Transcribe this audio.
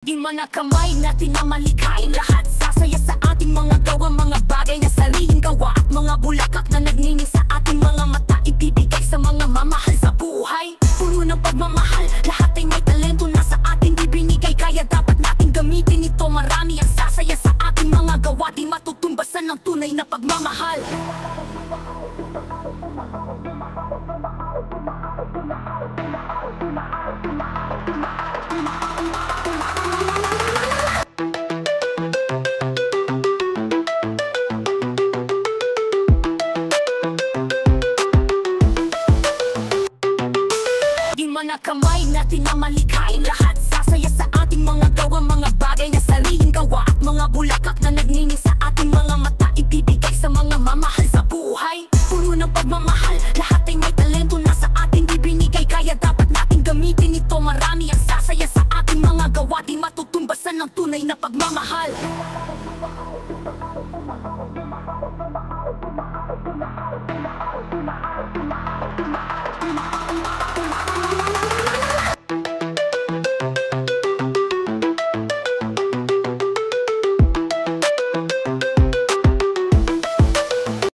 Di mga kamay natin na malikhain lahat. Sasaya sa ating mga gawa, mga bagay na sariling gawa, at mga bulaklak na nagniningning sa ating mga mata, ibibigay sa mga mamahal sa buhay. Puno ng pagmamahal, lahat ay may talento na sa ating ibinigay, kaya dapat nating gamitin ito. Marami ang sasaya sa ating mga gawa, di matutumbasan ng tunay na pagmamahal. Mga kamay natin na malikhain lahat. Sasaya sa ating mga gawa, mga bagay na sariling gawa, at mga bulaklak na nagniningning sa ating mga mata, ibibigay sa mga mamahal sa buhay. Puno ng pagmamahal, lahat ay may talento na sa ating ibinigay, kaya dapat nating gamitin ito. Marami ang sasaya sa ating mga gawa, di matutumbasan ng tunay na pagmamahal.